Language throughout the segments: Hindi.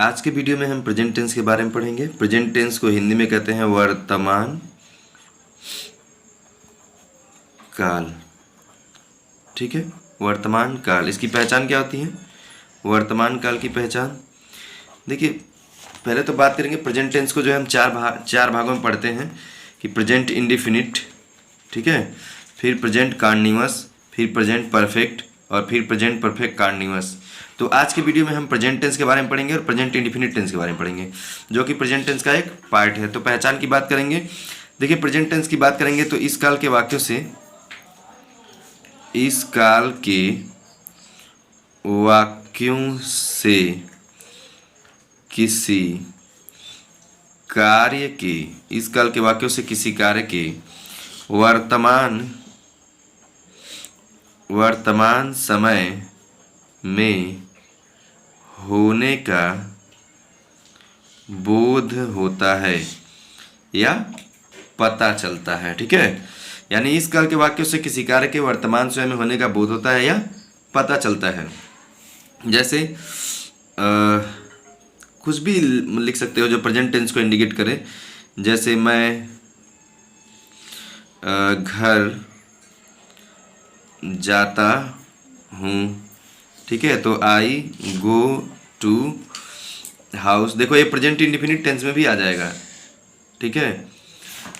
आज के वीडियो में हम प्रेजेंट टेंस के बारे में पढ़ेंगे। प्रेजेंट टेंस को हिंदी में कहते हैं वर्तमान काल। ठीक है, वर्तमान काल। इसकी पहचान क्या होती है? वर्तमान काल की पहचान देखिए, पहले तो बात करेंगे प्रेजेंट टेंस को जो है हम चार भागों में पढ़ते हैं कि प्रेजेंट इंडिफिनिट, ठीक है, फिर प्रेजेंट कॉन्टिन्यूअस, फिर प्रेजेंट परफेक्ट और फिर प्रेजेंट परफेक्ट कॉन्टिन्यूअस। तो आज के वीडियो में हम प्रेजेंट टेंस के बारे में पढ़ेंगे और प्रेजेंट इंडिफिनिट टेंस के बारे में पढ़ेंगे, जो कि प्रेजेंट टेंस का एक पार्ट है। तो पहचान की बात करेंगे। देखिए, प्रेजेंट टेंस की बात करेंगे तो इस काल के वाक्यों से किसी कार्य के, इस काल के वाक्यों से किसी कार्य के वर्तमान समय में होने का बोध होता है या पता चलता है। ठीक है, यानी इस काल के वाक्यों से किसी कार्य के वर्तमान समय में होने का बोध होता है या पता चलता है। जैसे कुछ भी लिख सकते हो जो प्रेजेंट टेंस को इंडिकेट करे। जैसे मैं घर जाता हूँ, ठीक है, तो आई गो टू हाउस। देखो, ये प्रेजेंट इंडिफिनिट टेंस में भी आ जाएगा। ठीक है,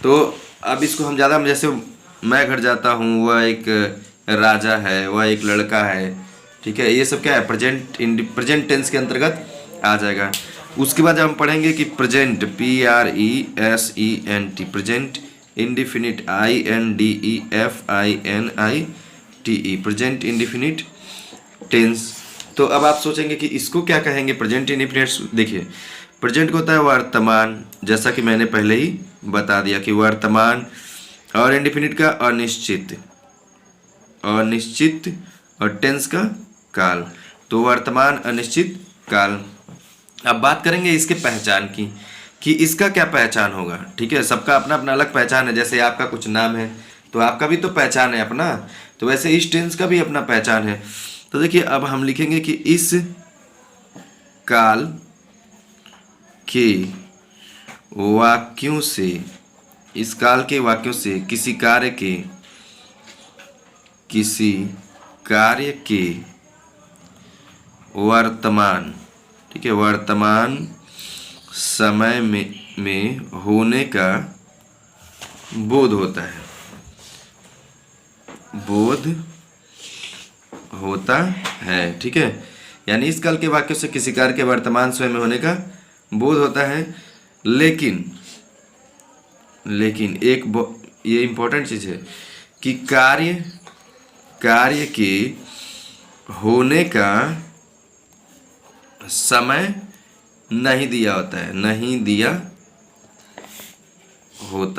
तो अब इसको हम ज़्यादा, जैसे मैं घर जाता हूँ, वह एक राजा है, वह एक लड़का है। ठीक है, ये सब क्या है? प्रेजेंट टेंस के अंतर्गत आ जाएगा। उसके बाद हम पढ़ेंगे कि present PRESENT, present indefinite INDEFINITE, present indefinite tense. तो अब आप सोचेंगे कि इसको क्या कहेंगे प्रेजेंट इंडिफिनिट। देखिए, प्रेजेंट को होता है वर्तमान, जैसा कि मैंने पहले ही बता दिया कि वर्तमान, और इंडिफिनिट का अनिश्चित और टेंस का काल। तो वर्तमान, अनिश्चित, काल। अब बात करेंगे इसके पहचान की कि इसका क्या पहचान होगा। ठीक है, सबका अपना अपना अलग पहचान है। जैसे आपका कुछ नाम है तो आपका भी तो पहचान है अपना, तो वैसे इस टेंस का भी अपना पहचान है। तो देखिए, अब हम लिखेंगे कि इस काल के वाक्यों से, इस काल के वाक्यों से किसी कार्य के वर्तमान, ठीक है, वर्तमान समय में होने का बोध होता है, ठीक है। यानी इस काल के वाक्यों से किसी कार्य के वर्तमान समय में होने का बोध होता है। लेकिन एक ये इंपॉर्टेंट चीज है कि कार्य के होने का समय नहीं दिया होता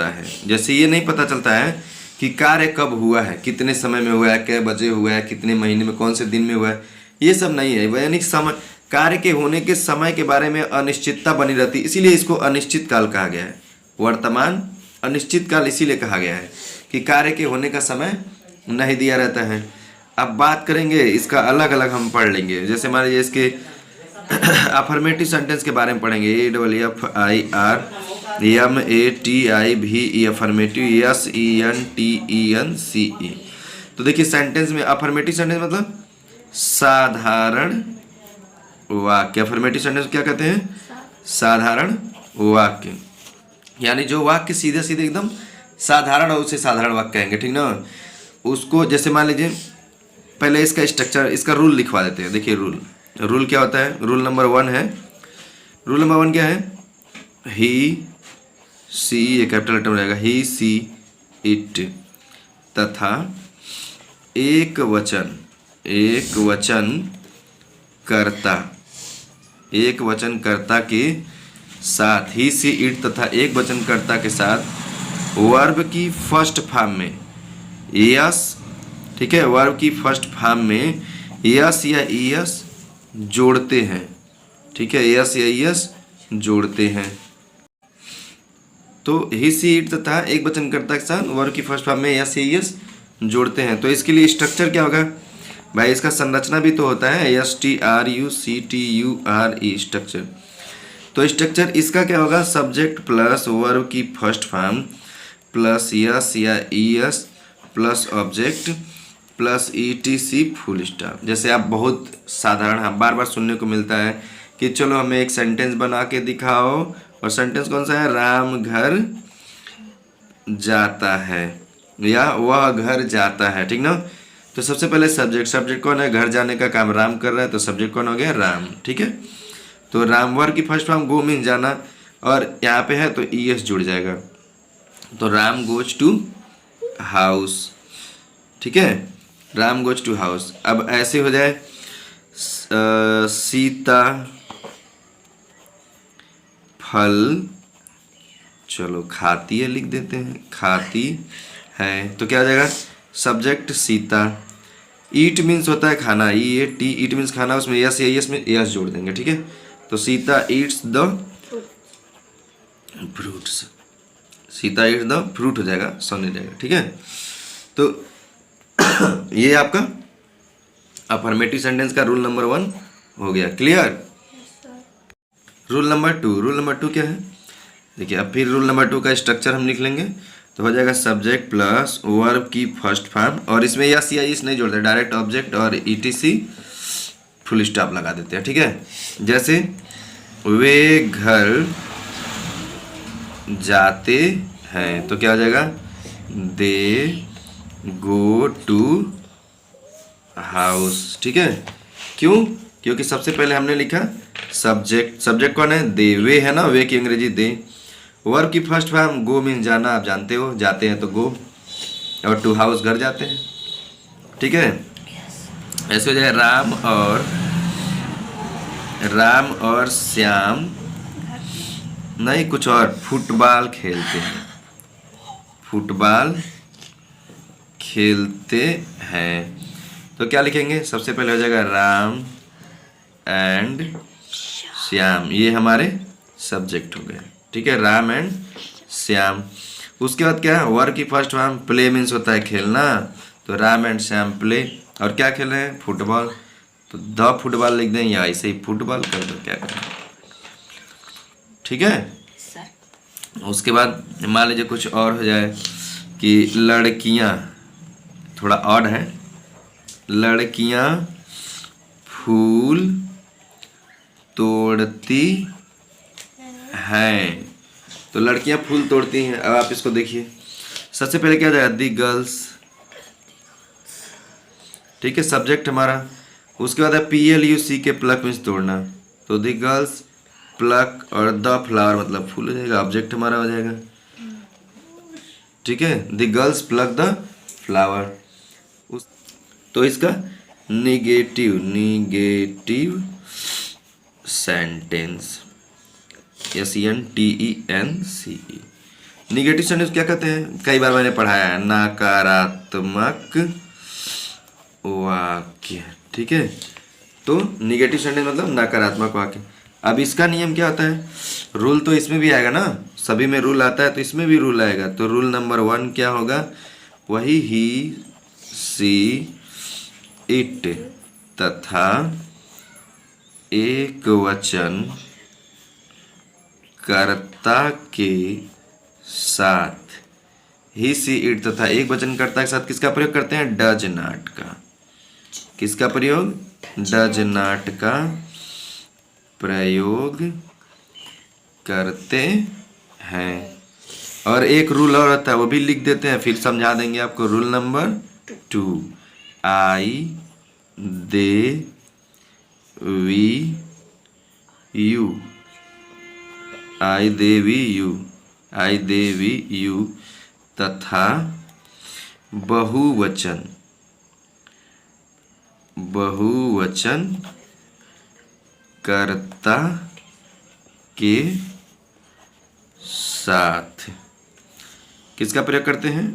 है। जैसे ये नहीं पता चलता है कि कार्य कब हुआ है, कितने समय में हुआ है, कै बजे हुआ है, कितने महीने में, कौन से दिन में हुआ है, ये सब नहीं है। यानी समय, कार्य के होने के समय के बारे में अनिश्चितता बनी रहती, इसीलिए इसको अनिश्चित काल कहा गया है। वर्तमान अनिश्चित काल इसीलिए कहा गया है कि कार्य के होने का समय नहीं दिया रहता है। अब बात करेंगे इसका अलग अलग हम पढ़ लेंगे। जैसे मान लीजिए इसके अफर्मेटिव सेंटेंस के बारे में पढ़ेंगे। AFFIRMATIVE, affirmative, SENTENCE। तो देखिए, सेंटेंस में अफर्मेटिव सेंटेंस मतलब साधारण वाक्य। अफर्मेटिव सेंटेंस क्या कहते हैं? साधारण वाक्य। यानी जो वाक्य सीधे सीधे एकदम साधारण हो, उसे साधारण वाक्य कहेंगे। ठीक ना? उसको जैसे मान लीजिए, पहले इसका स्ट्रक्चर, इसका रूल लिखवा देते हैं। देखिए, रूल क्या होता है? रूल नंबर 1 है। रूल नंबर 1 क्या है? ही सी, ये कैपिटल लेटर में रहेगा, ही सी इट, तथा एक वचन कर्ता के साथ, ही सी इट तथा एक वचन कर्ता के साथ वर्ब की फर्स्ट फॉर्म में यस, ठीक है, वर्ब की फर्स्ट फॉर्म में यस या ईएस जोड़ते हैं। ठीक है, यस या ईएस जोड़ते हैं। तो ही सी इट तथा एक वचनकर्ता के साथ वर्ब की फर्स्ट फॉर्म में यस या ईएस जोड़ते हैं। तो इसके लिए स्ट्रक्चर क्या होगा? भाई इसका संरचना भी तो होता है, STRUCTURE स्ट्रक्चर। तो स्ट्रक्चर इसका क्या होगा, सब्जेक्ट प्लस वर्ब की फर्स्ट फॉर्म प्लस यस या es plus object plus ETC full stop. जैसे आप बहुत साधारण, हाँ बार बार सुनने को मिलता है कि चलो हमें एक सेंटेंस बना के दिखाओ, और सेंटेंस कौन सा है, राम घर जाता है या वह घर जाता है, ठीक ना। तो सबसे पहले सब्जेक्ट, सब्जेक्ट कौन है, घर जाने का काम राम कर रहा है, तो सब्जेक्ट कौन हो गया, राम, ठीक है। तो राम वर्ब की फर्स्ट फॉर्म गो मीन जाना, और यहाँ पे है तो ES जुड़ जाएगा, तो राम गोज टू हाउस, ठीक है, राम गोज टू हाउस। अब ऐसे हो जाए सीता फल, चलो खाती है लिख देते हैं, खाती है, तो क्या हो जाएगा, सब्जेक्ट सीता, ईट मीन्स होता है खाना, EAT, ईट मीन्स खाना, उसमें यस या यस में यस जोड़ देंगे, ठीक है। तो Sita eats the fruits, Sita eats the fruit हो जाएगा, सुन जाएगा, ठीक है। तो ये आपका अफर्मेटिव सेंटेंस का रूल नंबर 1 हो गया, clear. Rule number 2, rule number 2 क्या है, देखिए अब फिर रूल नंबर 2 का स्ट्रक्चर हम लिख लेंगे। तो हो जाएगा सब्जेक्ट प्लस वर्ब की फर्स्ट फॉर्म, और इसमें यस या इस नहीं जोड़ते, डायरेक्ट ऑब्जेक्ट और ETC फुल स्टॉप लगा देते हैं, ठीक है। जैसे वे घर जाते हैं, तो क्या हो जाएगा, दे गो टू हाउस, ठीक है। क्यों, क्योंकि सबसे पहले हमने लिखा सब्जेक्ट, सब्जेक्ट कौन है, दे, वे है ना, वे की अंग्रेजी दे, वर्ब की फर्स्ट फॉर्म गो मीन जाना, आप जानते हो, जाते हैं तो गो, और टू हाउस घर जाते हैं, ठीक है। ऐसे हो जाए राम और श्याम, नहीं कुछ और, फुटबॉल खेलते हैं, फुटबॉल खेलते हैं, तो क्या लिखेंगे, सबसे पहले हो जाएगा राम एंड श्याम, ये हमारे सब्जेक्ट हो गए, ठीक है, राम एंड श्याम। उसके बाद क्या है, वर्ब की फर्स्ट फॉर्म प्ले मीन्स होता है खेलना, तो राम एंड श्याम प्ले, और क्या खेल रहे हैं, फुटबॉल, तो द फुटबॉल लिख दें या ऐसे ही फुटबॉल कर दो, क्या करें, ठीक है। उसके बाद मान लीजिए कुछ और हो जाए कि लड़कियां, थोड़ा ऑड है, लड़कियां फूल तोड़ती हैं, तो लड़कियां फूल तोड़ती हैं। अब आप इसको देखिए, सबसे पहले क्या जाएगा, दी गर्ल्स, ठीक है, सब्जेक्ट हमारा। उसके बाद है PLUC के प्लक मीन्स तोड़ना, तो दी गर्ल्स प्लक, और द फ्लावर मतलब फूल हो जाएगा, ऑब्जेक्ट हमारा हो जाएगा, ठीक है, दी गर्ल्स प्लक द फ्लावर। तो इसका negative sentence, SENTENCE, negative sentence क्या कहते हैं, कई बार मैंने पढ़ाया है, नकारात्मक वाक्य, ठीक है। तो निगेटिव सेंटेंस मतलब नकारात्मक वाक्य। अब इसका नियम क्या होता है, रूल तो इसमें भी आएगा ना, सभी में रूल आता है तो इसमें भी रूल आएगा। तो रूल नंबर 1 क्या होगा, वही ही सी इट तथा एक वचन कर्ता के साथ, ही सी इट तथा एक वचन कर्ता के साथ किसका प्रयोग करते हैं, डज नॉट का, किसका प्रयोग, डज नॉट का प्रयोग करते हैं। और एक रूल और आता है, वो भी लिख देते हैं, फिर समझा देंगे आपको। Rule number 2, I they we you, I they we you, I they we you तथा बहुवचन कर्ता के साथ किसका प्रयोग करते हैं,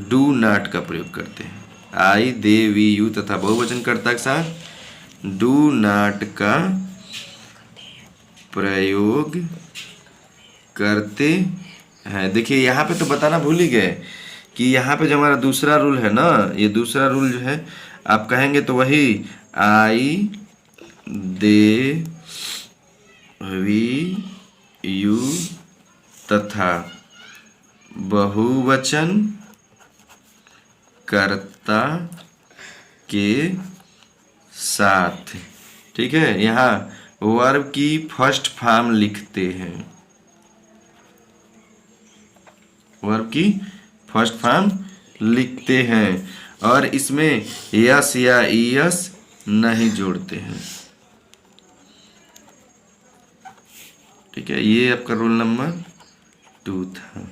डू नॉट का प्रयोग करते हैं। आई दे वी यू तथा बहुवचन कर्ता के साथ डू नॉट का प्रयोग करते हैं। देखिए यहाँ पे तो बताना भूल ही गए कि यहाँ पे जो हमारा दूसरा रूल है ना, ये दूसरा रूल जो है आप कहेंगे तो वही आई, दे, वी, यू तथा बहुवचन कर्ता के साथ। ठीक है, यहाँ वर्ब की फर्स्ट फॉर्म लिखते हैं, वर्ब की फर्स्ट फॉर्म लिखते हैं और इसमें यस या ईएस नहीं जोड़ते हैं। ठीक है, ये आपका रूल नंबर 2 था।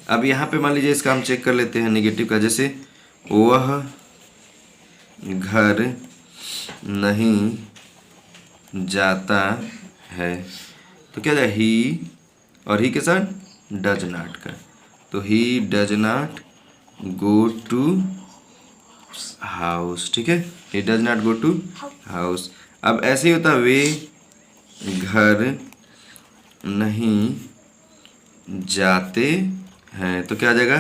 अब यहाँ पे मान लीजिए इसका हम चेक कर लेते हैं नेगेटिव का, जैसे वह घर नहीं जाता है, तो क्या जाए ही, और ही के साथ डज नॉट का, तो he does not go to house. ठीक है, he does not go to house. अब ऐसे ही होता वे घर नहीं जाते हैं, तो क्या आ जाएगा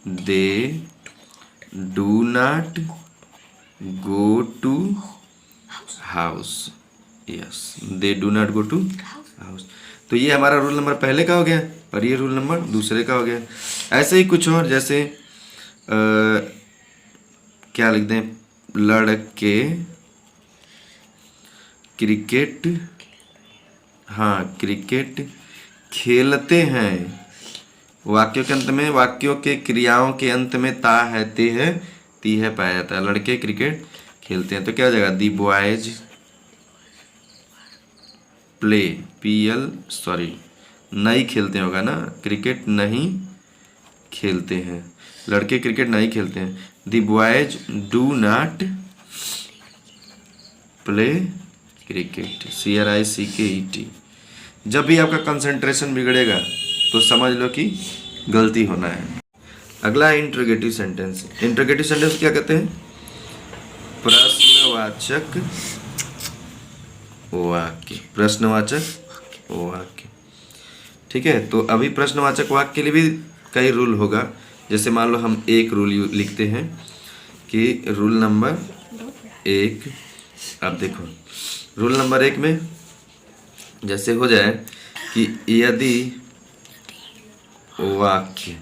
they do not go to house. Yes, they do not go to house. तो ये हमारा रूल नंबर पहले का हो गया और ये रूल नंबर दूसरे का हो गया। ऐसे ही कुछ और, जैसे क्या लिख दें, लड़के क्रिकेट, हाँ क्रिकेट खेलते हैं। वाक्यों के अंत में, वाक्यों के क्रियाओं के अंत में ता है, ते है, ती है पाया जाता है। लड़के क्रिकेट खेलते हैं, तो क्या हो जाएगा दी बॉयज प्ले, नहीं खेलते होगा ना, क्रिकेट नहीं खेलते हैं, लड़के क्रिकेट नहीं खेलते हैं। The boys do not play cricket, CRICKET। जब भी आपका कंसंट्रेशन बिगड़ेगा तो समझ लो कि गलती होना है। अगला है इंट्रोगेटिव सेंटेंस। इंट्रोगेटिव सेंटेंस क्या कहते हैं, प्रश्नवाचक वाक्य, प्रश्नवाचक वाक्य। ठीक है, तो अभी प्रश्नवाचक वाक्य के लिए भी कई रूल होगा। जैसे मान लो हम एक रूल लिखते हैं कि रूल नंबर 1, अब देखो रूल नंबर 1 में जैसे हो जाए कि यदि वाक्य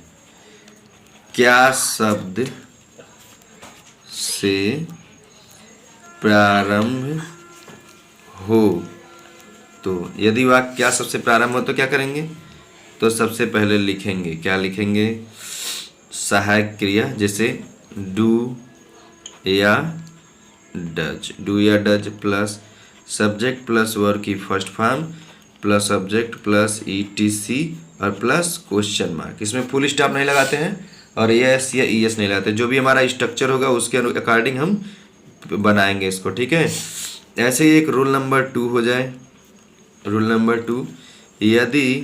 क्या शब्द से प्रारंभ हो, तो यदि वाक्य क्या शब्द से प्रारंभ हो तो क्या करेंगे, तो सबसे पहले लिखेंगे, क्या लिखेंगे, सहायक क्रिया, जैसे डू या डज, डू या does plus subject plus verb की first form plus subject plus ETC और प्लस क्वेश्चन मार्क। इसमें फुल स्टॉप नहीं लगाते हैं और ES या ES नहीं लगाते, जो भी हमारा स्ट्रक्चर होगा उसके अकॉर्डिंग हम बनाएंगे इसको। ठीक है, ऐसे ही एक रूल नंबर 2 हो जाए। रूल नंबर 2, यदि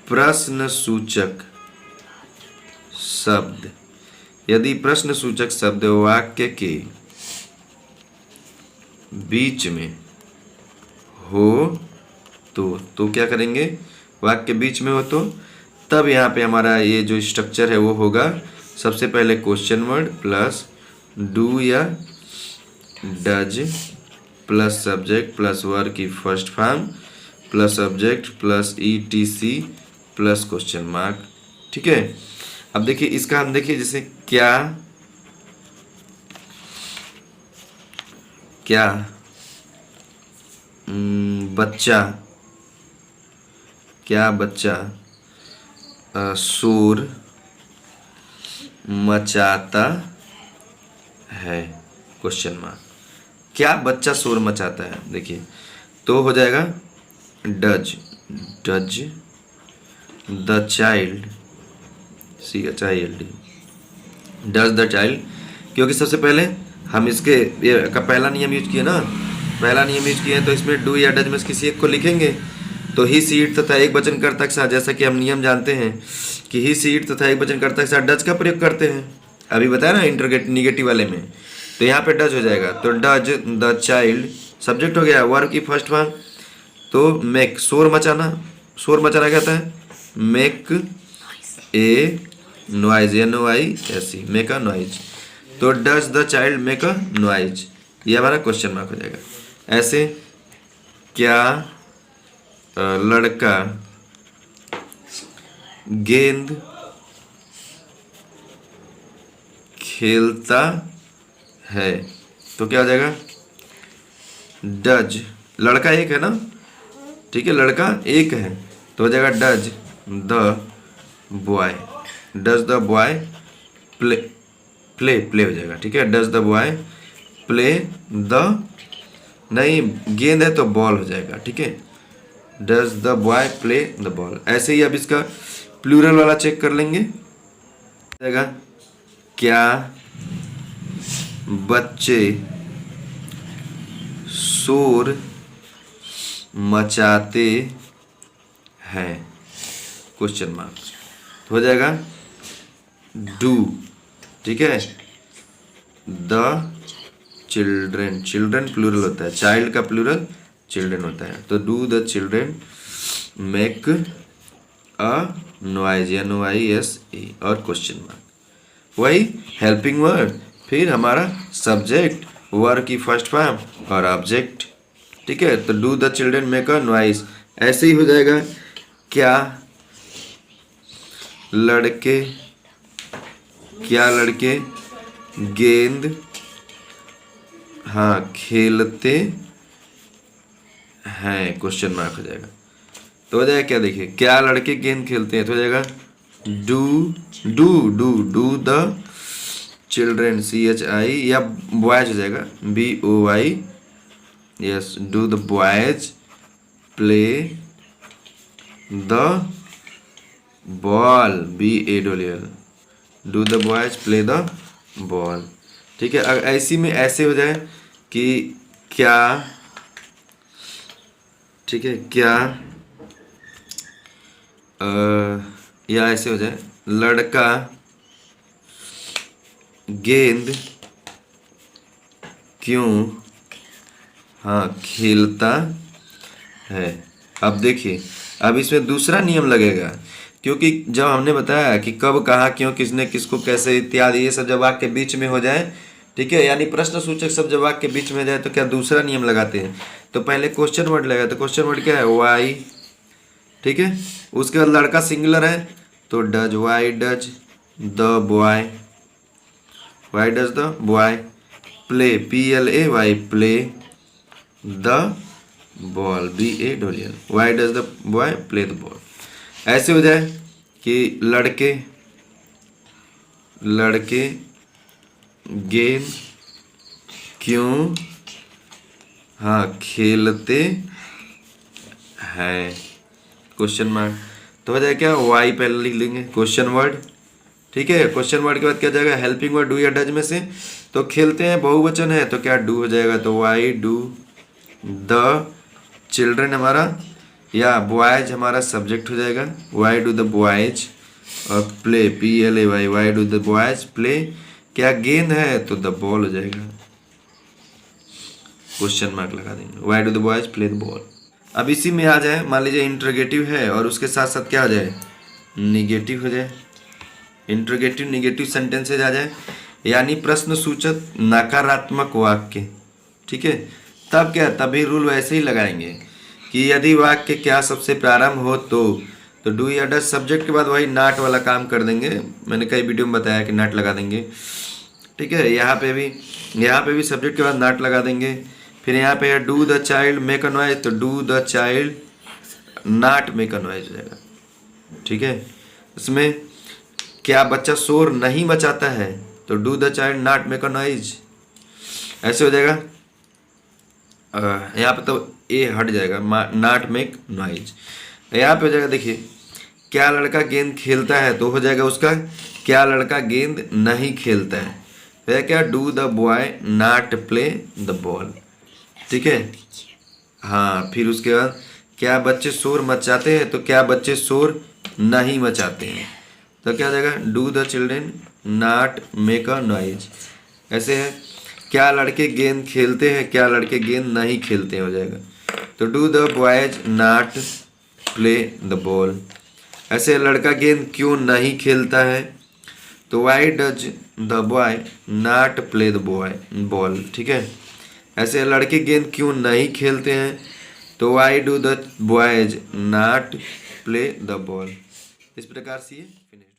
प्रश्नसूचक शब्द, यदि प्रश्नसूचक शब्द वाक्य के बीच में हो तो क्या करेंगे, वाक्य के बीच में हो तो तब यहाँ पे हमारा ये जो स्ट्रक्चर है वो होगा, सबसे पहले क्वेश्चन वर्ड प्लस डू या does plus subject plus verb की first form plus subject plus ETC plus question mark. ठीक है, अब देखिए इसका हम देखिए, जैसे क्या बच्चा, क्या बच्चा शोर मचाता है, क्वेश्चन मार्क। क्या बच्चा शोर मचाता है, देखिए तो हो जाएगा does the child, CHILD, does the child, क्योंकि सबसे पहले हम इसके ये का पहला नियम यूज किए ना, पहला नियम यूज किए हैं, तो इसमें डू या डज में से किसी एक को लिखेंगे। तो ही सीट तथा एक वचनकर्ता के साथ, जैसा कि हम नियम जानते हैं कि ही सीट तथा एक वचनकर्ता के साथ डज का प्रयोग करते हैं, अभी बताया ना इंटरोगेटिव निगेटिव वाले में, तो यहाँ पे डज हो जाएगा। तो डज द चाइल्ड सब्जेक्ट हो गया, वर्ब की फर्स्ट फॉर्म, तो मेक शोर मचाना, शोर मचाना क्या होता है, make a noise, NOISE, make a noise. तो does the child make a noise, ये हमारा क्वेश्चन मार्क हो जाएगा। ऐसे क्या लड़का गेंद खेलता है, तो क्या हो जाएगा, डज, लड़का एक है ना, ठीक है, लड़का एक है, तो हो जाएगा does the boy, does the boy play, play हो जाएगा, ठीक है, does the boy play the, नहीं गेंद है तो बॉल हो जाएगा, ठीक है, does the boy play the ball. ऐसे ही अब इसका प्लूरल वाला चेक कर लेंगे, जाएगा क्या बच्चे शोर मचाते हैं, क्वेश्चन मार्क, हो जाएगा डू, ठीक है, द चिल्ड्रेन, चिल्ड्रेन प्लूरल होता है, चाइल्ड का प्लूरल चिल्ड्रेन होता है, तो do the children make a noise, NOISE, और क्वेश्चन मार्क। वही हेल्पिंग वर्ड, फिर हमारा सब्जेक्ट, वर्ब की फर्स्ट फॉर्म और ऑब्जेक्ट, ठीक है, तो do the children make a noise. ऐसे ही हो जाएगा क्या लड़के गेंद हाँ खेलते हैं, क्वेश्चन मार्क हो जाएगा। तो हो जाएगा क्या, देखिए क्या लड़के गेंद खेलते हैं, तो हो जाएगा डू द चिल्ड्रेन, CHI, या बॉयज हो जाएगा BOY, yes, do the boys play the ball, BALL, do the boys play the ball, ठीक है। अगर ऐसी में ऐसे हो जाए कि क्या, ठीक है, क्या या ऐसे हो जाए लड़का गेंद क्यों खेलता है। अब देखिए, अब इसमें दूसरा नियम लगेगा, क्योंकि जब हमने बताया कि कब, कहाँ, क्यों, किसने, किसको, कैसे इत्यादि, ये सब जब वाक्य के बीच में हो जाए, ठीक है, यानी प्रश्न सूचक सब जब वाक्य के बीच में जाए, तो क्या दूसरा नियम लगाते हैं, तो पहले क्वेश्चन वर्ड लगेगा, तो क्वेश्चन वर्ड क्या है, वाई, ठीक है, उसके बाद लड़का सिंगुलर है, तो does, why does the boy, why does the boy play, PLAY, play the ball, BALL, why does the boy play the ball. ऐसे हो जाए कि लड़के गेंद क्यों खेलते हैं, क्वेश्चन मार्क। तो हो जाए क्या, वाई पहले लिख लेंगे, क्वेश्चन वर्ड, ठीक है, क्वेश्चन वर्ड के बाद क्या जाएगा, हेल्पिंग वर्ड, डू या डज में से, तो खेलते हैं बहुवचन है, तो क्या डू हो जाएगा, तो वाई डू द चिल्ड्रन हमारा, या बॉयज हमारा सब्जेक्ट हो जाएगा, वाई डू द बॉयज, और play, PLAY, why do the boys play, क्या गेंद है, तो द बॉल हो जाएगा, क्वेश्चन मार्क लगा देंगे, why do the boys play the ball. अब इसी में आ जाए, मान लीजिए इंटरोगेटिव है और उसके साथ साथ क्या हो जाए, निगेटिव हो जाए, इंटरोगेटिव निगेटिव सेंटेंसेज आ जाए, यानी प्रश्न सूचक नकारात्मक वाक्य, ठीक है, तब क्या, तभी रूल वैसे ही लगाएंगे कि यदि वाक्य क्या सबसे प्रारंभ हो तो डू या डज, सब्जेक्ट के बाद वही नाट वाला काम कर देंगे, मैंने कई वीडियो में बताया कि नाट लगा देंगे, ठीक है, यहाँ पे भी सब्जेक्ट के बाद नाट लगा देंगे। फिर यहाँ पे है do the child make a noise, तो do the child not make a noise हो जाएगा, ठीक है। इसमें क्या बच्चा शोर नहीं मचाता है, तो do the child not make a noise, ऐसे हो जाएगा। यहाँ पे तो ए हट जाएगा, नाट मेक नॉइज। यहाँ पे हो जाएगा, देखिए क्या लड़का गेंद खेलता है, तो हो जाएगा उसका क्या लड़का गेंद नहीं खेलता है, तो क्या do the boy not play the ball, ठीक है। हाँ, फिर उसके बाद क्या बच्चे शोर मचाते हैं, तो क्या बच्चे शोर नहीं मचाते हैं, तो क्या हो जाएगा, do the children not make a noise. ऐसे है, क्या लड़के गेंद खेलते हैं, क्या लड़के गेंद नहीं खेलते हैं, हो जाएगा, तो do the boys not play the ball. ऐसे लड़का गेंद क्यों नहीं खेलता है, तो why does the boy not play the ball, ठीक है। ऐसे लड़के गेंद क्यों नहीं खेलते हैं, तो why do the boys not play the ball. इस प्रकार से ये फिनिश।